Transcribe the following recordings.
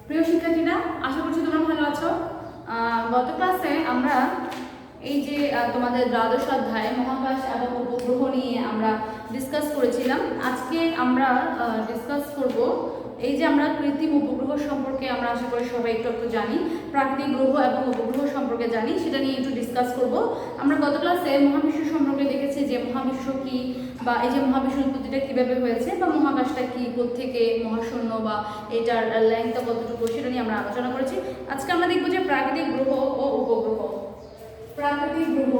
প্রিয় শিক্ষার্থীরা, আশা করছি তোমরা ভালো আছো। গত ক্লাসে আমরা এই যে তোমাদের দ্বাদশ অধ্যায় মহাকাশ এবং উপগ্রহ নিয়ে আমরা ডিসকাস করেছিলাম। আজকে আমরা ডিসকাস করব এই যে আমরা কৃত্রিম উপগ্রহ সম্পর্কে আমরা আশা করি সবাই একটু জানি, প্রাকৃতিক গ্রহ এবং উপগ্রহ সম্পর্কে জানি, সেটা নিয়ে একটু ডিসকাস করব। আমরা গত ক্লাসে মহাবিশ্ব সম্পর্কে দেখেছি যে মহাবিশ্ব কি, বা এই যে মহাবিশ্ব উৎপত্তিটা কীভাবে হয়েছে, বা মহাকাশটা কি, কোত্থেকে মহাশূন্য, বা এটার লেন্থটা কতটুকু, সেটা নিয়ে আমরা আলোচনা করেছি। আজকে আমরা দেখব যে প্রাকৃতিক গ্রহ ও উপগ্রহ, প্রাকৃতিক গ্রহ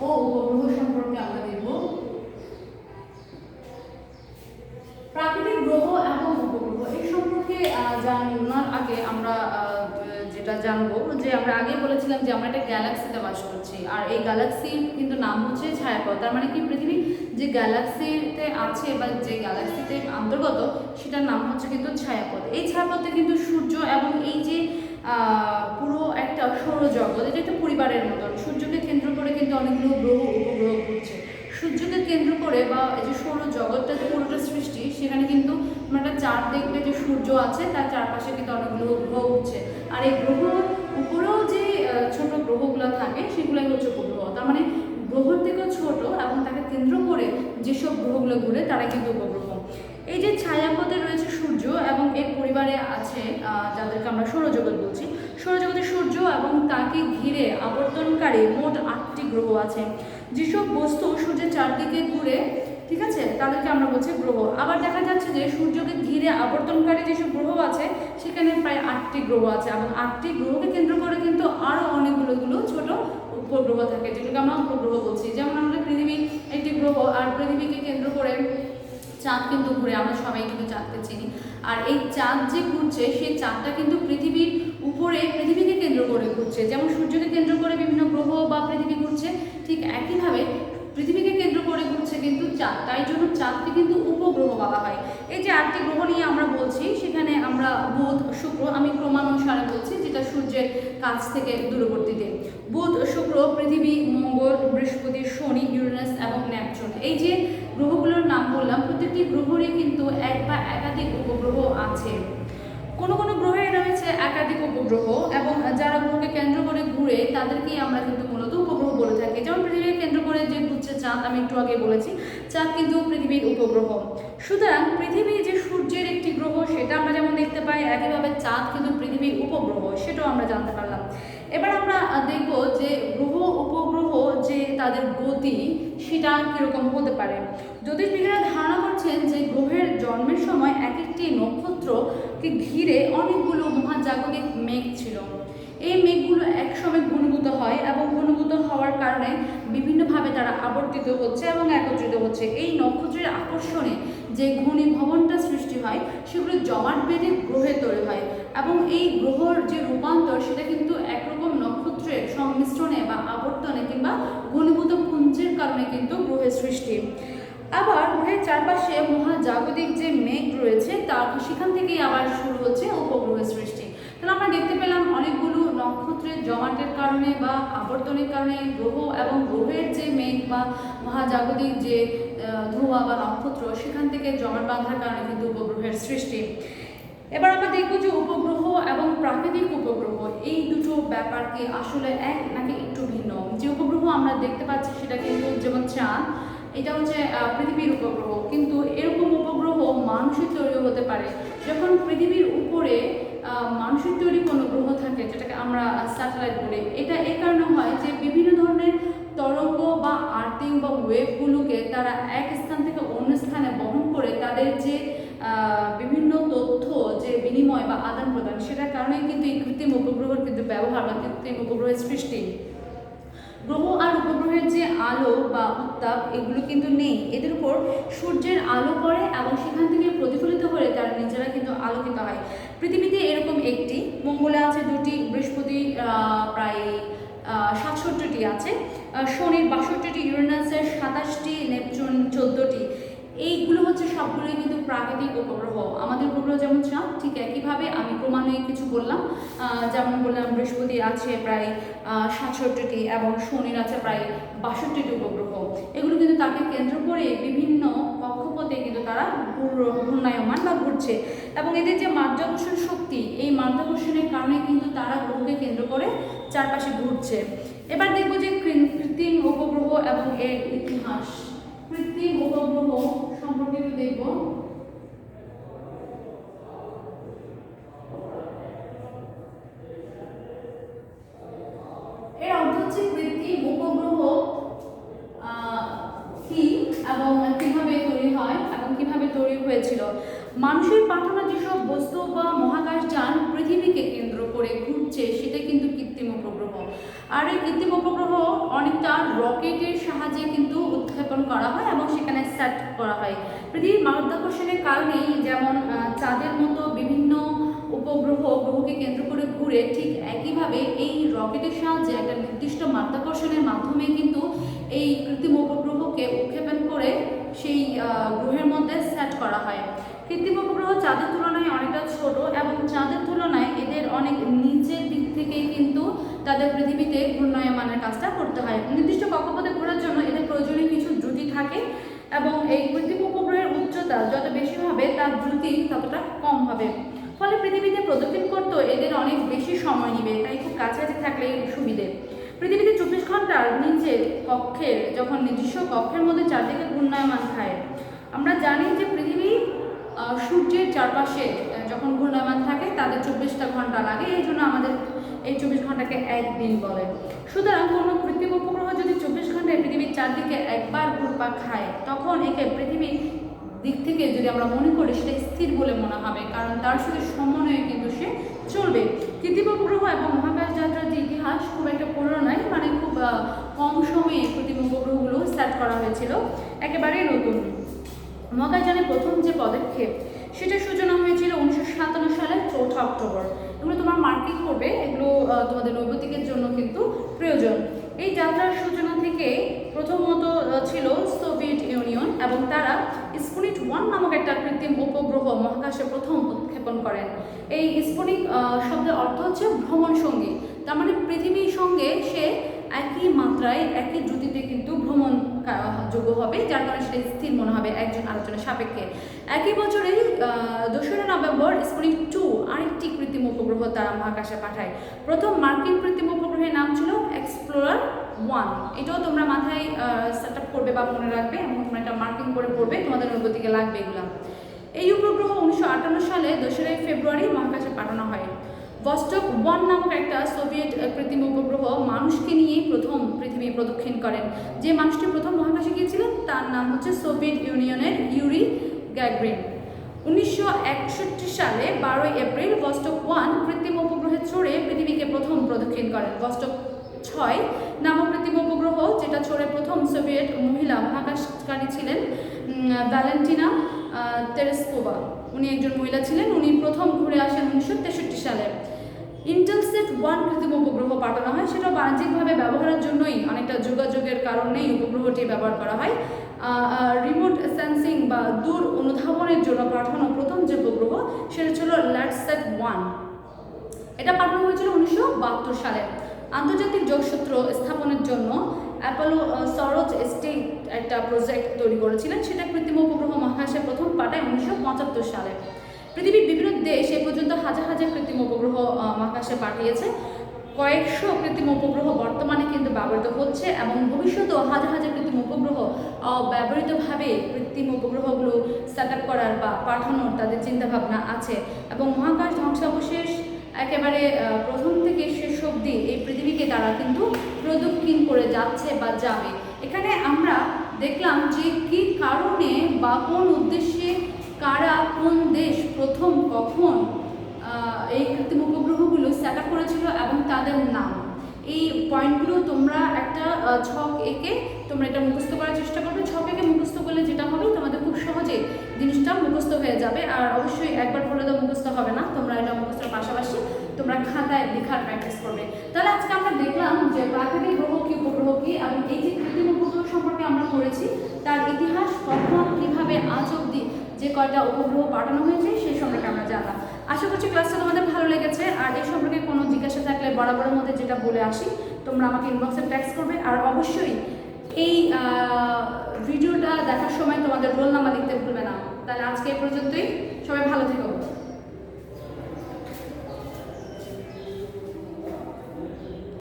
ও উপগ্রহ সম্পর্কে আমরা দেখব। প্রাকৃতিক গ্রহ এবং উপগ্রহ এই সম্পর্কে জানার আগে আমরা যেটা জানবো, যে আমরা আগে বলেছিলাম যে আমরা একটা গ্যালাক্সিতে বাস করছি, আর এই গ্যালাক্সির কিন্তু নাম হচ্ছে ছায়াপথ। তার মানে কি, পৃথিবী যে গ্যালাক্সিতে আছে বা যে গ্যালাক্সিতে অন্তর্গত, সেটার নাম হচ্ছে কিন্তু ছায়াপথ। এই ছায়াপথে কিন্তু সূর্য এবং এই যে পুরো একটা সৌরজগৎ, এটা একটা পরিবারের মতন। সূর্যকে কেন্দ্র করে কিন্তু অনেকগুলো গ্রহ উপগ্রহ ঘুরছে। সূর্যকে কেন্দ্র করে বা এই যে সৌরজগৎটা যে পুরোটা সৃষ্টি, সেখানে কিন্তু একটা চার দেখবে যে সূর্য আছে, তার চারপাশে কিন্তু অনেকগুলো গ্রহ উঠছে। আর এই গ্রহ উপরেও যে ছোট গ্রহগুলো থাকে, সেগুলোই হচ্ছে উপগ্রহ। তার মানে গ্রহর থেকেও ছোট এবং তাকে কেন্দ্র করে যেসব গ্রহগুলো ঘুরে, তারা কিন্তু উপগ্রহ। এই যে ছায়াপথে রয়েছে সূর্য এবং এর পরিবারে আছে যাদেরকে আমরা সৌরজগৎ বলছি। সৌরজগতে সূর্য এবং তাকে ঘিরে আবর্তনকারী মোট 8টি গ্রহ আছে। যেসব বস্তু সূর্যের চারদিকে ঘুরে, ঠিক আছে, তাদেরকে আমরা বলছি গ্রহ। আবার দেখা যাচ্ছে যে সূর্যকে ঘিরে আবর্তনকারী যেসব গ্রহ আছে, সেখানে প্রায় 8টি গ্রহ আছে, এবং 8টি গ্রহকে কেন্দ্র করে কিন্তু আরও অনেকগুলো ছোট উপগ্রহ থাকে, যেগুলোকে আমরা উপগ্রহ বলছি। যেমন আমাদের পৃথিবী একটি গ্রহ, আর পৃথিবীকে কেন্দ্র করে চাঁদ কিন্তু ঘুরে, আমরা সবাই কিন্তু চাঁদকে চিনি। আর এই চাঁদ যে ঘুরছে, সেই চাঁদটা কিন্তু পৃথিবীর উপরে পৃথিবীকে কেন্দ্র করে ঘুরছে। যেমন সূর্যকে কেন্দ্র করে বিভিন্ন গ্রহ বা পৃথিবী ঘুরছে, ঠিক একইভাবে পৃথিবীকে কেন্দ্র করে ঘুরছে কিন্তু চাঁদ। তাই জন্য চাঁদকে কিন্তু উপগ্রহ বলা হয়। এই যে 8টি গ্রহ নিয়ে আমরা বলছি, সেখানে আমরা বুধ, শুক্র, আমি ক্রমানুসারে বলছি, যেটা সূর্যের কাছ থেকে দূরবর্তীতে। বুধ, শুক্র, পৃথিবী, মঙ্গল, বৃহস্পতি, শনি, ইউরেনাস এবং নেপচুন। এই যে গ্রহগুলোর নাম বললাম, প্রত্যেকটি গ্রহেরই কিন্তু এক বা একাধিক উপগ্রহ আছে। কোনো কোনো গ্রহে রয়েছে একাধিক উপগ্রহ, এবং যারা গ্রহকে কেন্দ্র করে ঘুরে, তাদেরকেই আমরা কিন্তু মূলত উপগ্রহ বলে থাকি। যেমন পৃথিবীকে কেন্দ্র করে যে ঘুরছে চাঁদ, আমি একটু আগে বলেছি, চাঁদ কিন্তু পৃথিবীর উপগ্রহ। সুতরাং পৃথিবী যে সূর্যের একটি গ্রহ, সেটা আমরা যেমন দেখতে পাই, একইভাবে চাঁদ কিন্তু পৃথিবীর উপগ্রহ, সেটাও আমরা জানতে পারলাম। এবার আমরা দেখব যে গ্রহ উপগ্রহ যে তাদের গতি, সেটা কীরকম হতে পারে। জ্যোতিষবিজ্ঞানীরা ধারণা করছেন যে গ্রহের জন্মের সময় এক একটি নক্ষত্রকে ঘিরে অনেকগুলো মহাজাগতিক মেঘ ছিল। এই মেঘগুলো একসময় ঘনীভূত হয়, এবং ঘনীভূত হওয়ার কারণে বিভিন্নভাবে তারা আবর্তিত হচ্ছে এবং একত্রিত হচ্ছে। এই নক্ষত্রের আকর্ষণে যে ঘনীভবনটা সৃষ্টি হয়, সেগুলো জমাট বেঁধে গ্রহে তৈরি হয়, এবং এই গ্রহর যে রূপান্তর, সেটা কিন্তু একরকম নক্ষত্রের সংমিশ্রণে বা আবর্তনে কিংবা ঘনীভূত পুঞ্জের কারণে কিন্তু গ্রহের সৃষ্টি। আবার গ্রহের চারপাশে মহাজাগতিক যে মেঘ রয়েছে, তার সেখান থেকেই আবার শুরু হচ্ছে উপগ্রহের সৃষ্টি। তাহলে আমরা দেখতে পেলাম অনেকগুলো নক্ষত্রের জমাটের কারণে বা আবর্তনের কারণে গ্রহ, এবং গ্রহের যে মেঘ বা মহাজাগতিক যে ধোঁয়া বা নক্ষত্র, সেখান থেকে জমাট বাঁধার কারণে কিন্তু উপগ্রহের সৃষ্টি। এবার আমরা দেখব যে উপগ্রহ এবং প্রাকৃতিক উপগ্রহ, এই দুটো ব্যাপার কি আসলে এক নাকি একটু ভিন্ন। যে উপগ্রহ আমরা দেখতে পাচ্ছি, সেটা কিন্তু যেমন চাঁদ, এটা হচ্ছে পৃথিবীর উপগ্রহ, কিন্তু এরকম উপগ্রহ মানুষের তৈরি হতে পারে। যখন পৃথিবীর উপরে মানুষের তৈরি কোনো গ্রহ থাকে, যেটাকে আমরা স্যাটেলাইট বলি, এটা এই কারণে হয় যে বিভিন্ন ধরনের তরঙ্গ বা আর্থিং বা ওয়েভগুলোকে তারা এক স্থান থেকে অন্য স্থানে বহন করে, তাদের যে বিভিন্ন তথ্য যে বিনিময় বা আদান প্রদান, সেটার কারণে কিন্তু এই কৃত্রিম উপগ্রহের কিন্তু ব্যবহার বা কৃত্রিম উপগ্রহের সৃষ্টি। গ্রহ আর উপগ্রহের যে আলো বা উত্তাপ, এগুলো কিন্তু নেই। এদের উপর সূর্যের আলো পড়ে এবং সেখান থেকে প্রতিফলিত হয়ে তারা নিজেরা কিন্তু আলোকিত হয়। পৃথিবীতে এরকম একটি, মঙ্গলে আছে 2টি, বৃহস্পতি প্রায় 67টি আছে, শনির 62টি, ইউরেনাসের 27টি, নেপচুন 14টি। এইগুলো হচ্ছে সবগুলোই কিন্তু প্রাকৃতিক উপগ্রহ। আমাদের উপগ্রহ যেমন চাঁদ, ঠিক একইভাবে আমি ক্রমান্বয়ে কিছু বললাম, যেমন বললাম বৃহস্পতি আছে প্রায় 67টি এবং শনির আছে প্রায় 62টি উপগ্রহ। এগুলো কিন্তু তাকে কেন্দ্র করে বিভিন্ন কক্ষপথে কিন্তু তারা ঘূর্ণায়মান বা ঘুরছে, এবং এদের যে মাধ্যাকর্ষণ শক্তি, এই মাধ্যাকর্ষণের কারণে কিন্তু তারা গ্রহকে কেন্দ্র করে চারপাশে ঘুরছে। এবার দেখবো যে কৃত্রিম উপগ্রহ এবং এর ইতিহাস। কৃত্রিম উপগ্রহ সম্পর্কে দেখব। এর অর্থ হচ্ছে কৃত্রিম উপগ্রহ কি এবং কিভাবে তৈরি হয় এবং কিভাবে তৈরি হয়েছিল। মানুষের পাঠানো যেসব বস্তু বা মহাকাশযান পৃথিবীকে কেন্দ্র করে ঘুরছে সেটা কিন্তু কৃত্রিম উপগ্রহ। আর এই কৃত্রিম উপগ্রহ অনেকটা রকেটের সাহায্যে কিন্তু উৎক্ষেপণ করা হয় এবং সেখানে সেট করা হয়। পৃথিবীর মাধ্যাকর্ষণের কারণেই যেমন চাঁদের মতো বিভিন্ন উপগ্রহ গ্রহকে কেন্দ্র করে ঘুরে, ঠিক একইভাবে এই রকেটের সাহায্যে একটা নির্দিষ্ট মাধ্যাকর্ষণের মাধ্যমে কিন্তু এই কৃত্রিম উপগ্রহকে উৎক্ষেপণ করে সেই গ্রহের মধ্যে সেট করা হয়। কৃত্রিম উপগ্রহ চাঁদের তুলনায় অনেকটা ছোট এবং চাঁদের তুলনায় এদের অনেক নিচের দিক থেকেই কিন্তু তাদের পৃথিবীতে ঘূর্ণায়মানের কাজটা করতে হয়। নির্দিষ্ট কক্ষপথে ঘোরার জন্য এদের প্রয়োজনীয় কিছু দ্রুতি থাকে এবং এই কৃত্রিম উপগ্রহের উচ্চতা যত বেশি হবে তার দ্রুতি ততটা কম হবে, ফলে পৃথিবীতে প্রদক্ষিণ করতেও এদের অনেক বেশি সময় নেবে, তাই খুব কাছাকাছি থাকলে সুবিধে। পৃথিবীতে 24 ঘন্টার নিচে কক্ষের যখন নিজস্ব কক্ষের মধ্যে চারদিকে ঘূর্ণায়মান খায়। আমরা জানি যে পৃথিবী সূর্যের চারপাশে যখন ঘূর্ণায়মান থাকে তাদের 24টা ঘন্টা লাগে, এই জন্য আমাদের এই 24 ঘন্টাকে একদিন বলে। সুতরাং কোনো কৃত্রিম উপগ্রহ যদি 24 ঘন্টায় পৃথিবীর চারদিকে একবার ঘুরপাক খায়, তখন একে পৃথিবীর দিক থেকে যদি আমরা মনে করি সেটা স্থির বলে মনে হবে, কারণ তার সাথে সমন্বয়ে কিন্তু সে চলবে। কৃত্রিম উপগ্রহ এবং মহাকাশ যাত্রার যে ইতিহাস খুব একটা পুরনো নয়, মানে খুব কম সময়ে কৃত্রিম উপগ্রহগুলো সেট করা হয়েছিল, একেবারেই নতুন। মহাকাশযানের প্রথম যে পদক্ষেপ সেটার সূচনা হয়েছিল 1957 সালের 4 অক্টোবর। এগুলো তোমার মার্কিং করবে, এগুলো তোমাদের নৈতিকের জন্য কিন্তু প্রয়োজন। এই যাত্রার সূচনা থেকে প্রথমত ছিল সোভিয়েত ইউনিয়ন এবং তারা স্পুটনিক 1 নামক একটা কৃত্রিম উপগ্রহ মহাকাশে প্রথম উৎক্ষেপণ করেন। এই স্পুটনিক শব্দের অর্থ হচ্ছে ভ্রমণ সঙ্গী, তার মানে পৃথিবীর সঙ্গে সে একই মাত্রায় একই দ্রুতিতে কিন্তু ভ্রমণ যোগ্য হবে, যার কারণে সেটা স্থির মনে হবে একজন আরেকজনের সাপেক্ষে। একই বছরে 2 নভেম্বর স্পুটনিক 2 আরেকটি কৃত্রিম উপগ্রহ তারা মহাকাশে পাঠায়। প্রথম মার্কিন কৃত্রিম উপগ্রহের নাম ছিল এক্সপ্লোরার 1। এটাও তোমরা মাথায় সেট আপ করবে বা মনে রাখবে এবং তোমরা এটা মার্কিং করে পড়বে, তোমাদের নৈতিকে লাগবে এগুলো। এই উপগ্রহ 1958 সালে 2 ফেব্রুয়ারি মহাকাশে পাঠানো হয়। ভস্টক 1 নামক একটা সোভিয়েত কৃত্রিম উপগ্রহ মানুষকে নিয়ে প্রথম পৃথিবী প্রদক্ষিণ করেন। যে মানুষটি প্রথম মহাকাশে গিয়েছিলেন তার নাম হচ্ছে সোভিয়েত ইউনিয়নের ইউরি গ্যাগরিন। 1961 সালে 12 এপ্রিল ভস্টক 1 কৃত্রিম উপগ্রহে চড়ে পৃথিবীকে প্রথম প্রদক্ষিণ করেন। ভস্টক 6 নামক কৃত্রিম উপগ্রহ, যেটা চড়ে প্রথম সোভিয়েত মহিলা মহাকাশচারী ছিলেন ভ্যালেন্টিনা তেরেস্কোভা। উনি একজন মহিলা ছিলেন, উনি প্রথম ঘুরে আসেন 1963 সালে। ইন্টেলসেট 1 কৃত্রিম উপগ্রহ পাঠানো হয়, সেটা বাণিজ্যিকভাবে ব্যবহারের জন্যই, অনেকটা যোগাযোগের কারণেই উপগ্রহটি ব্যবহার করা হয়। রিমোট সেন্সিং বা দূর অনুধাবনের জন্য পাঠানো প্রথম যে উপগ্রহ সেটা ছিল ল্যান্ডস্যাট 1। এটা পাঠানো হয়েছিল 1972 সালে। আন্তর্জাতিক যোগসূত্র স্থাপনের জন্য অ্যাপোলো সরোজ স্টেট একটা প্রজেক্ট তৈরি করেছিলেন, সেটা কৃত্রিম উপগ্রহ মহাকাশে প্রথম পাঠায় 1975 সালে। পৃথিবীর বিভিন্ন দেশ এ পর্যন্ত হাজার হাজার কৃত্রিম উপগ্রহ মহাকাশে পাঠিয়েছে। কয়েকশো কৃত্রিম উপগ্রহ বর্তমানে কিন্তু ব্যবহৃত হচ্ছে এবং ভবিষ্যতেও হাজার হাজার কৃত্রিম উপগ্রহ ব্যবহৃতভাবে কৃত্রিম উপগ্রহগুলো সেট আপ করার বা পাঠানোর তাদের চিন্তাভাবনা আছে। এবং মহাকাশ ধ্বংসাবশেষ একেবারে প্রথম থেকে শেষ অবধি এই পৃথিবীকে তারা কিন্তু প্রদক্ষিণ করে যাচ্ছে বা যাবে। এখানে আমরা দেখলাম যে কী কারণে বা কোন উদ্দেশ্যে কারা কোন দেশ প্রথম কখন এই কৃত্রিম উপগ্রহগুলো সেট আপ করেছিল এবং তাদের নাম। এই পয়েন্টগুলো তোমরা একটা ছক এঁকে তোমরা এটা মুখস্থ করার চেষ্টা করবে। ছক এঁকে মুখস্থ করলে যেটা হবে তোমাদের খুব সহজে জিনিসটা মুখস্থ হয়ে যাবে। আর অবশ্যই একবার পড়লে তো মুখস্থ হবে না, তোমরা এটা মুখস্থের পাশাপাশি তোমরা খাতায় লেখার প্র্যাকটিস করবে। তাহলে আজকে আমরা দেখলাম যে প্রাকৃতিক গ্রহ কি, উপগ্রহ কি, এবং এই যে কৃত্রিম উপগ্রহ সম্পর্কে আমরা আমরা করেছি তার ইতিহাস কখন কীভাবে আজ অবধি যে কয়টা উপগ্রহ পাঠানো হয়েছে সেই সম্পর্কে আমরা জানলাম। আশা করছি ক্লাসটা তোমাদের ভালো লেগেছে। আর এই সম্পর্কে কোনো জিজ্ঞাসা থাকলে বরাবরের মধ্যে যেটা বলে আসি, তোমরা আমাকে ইনবক্সে টেক্সট করবে। আর অবশ্যই এই ভিডিওটা দেখার সময় তোমাদের রোল নাম্বার লিখতে ভুলবে না। তাহলে আজকে এই পর্যন্তই, সবাই ভালো থেকো।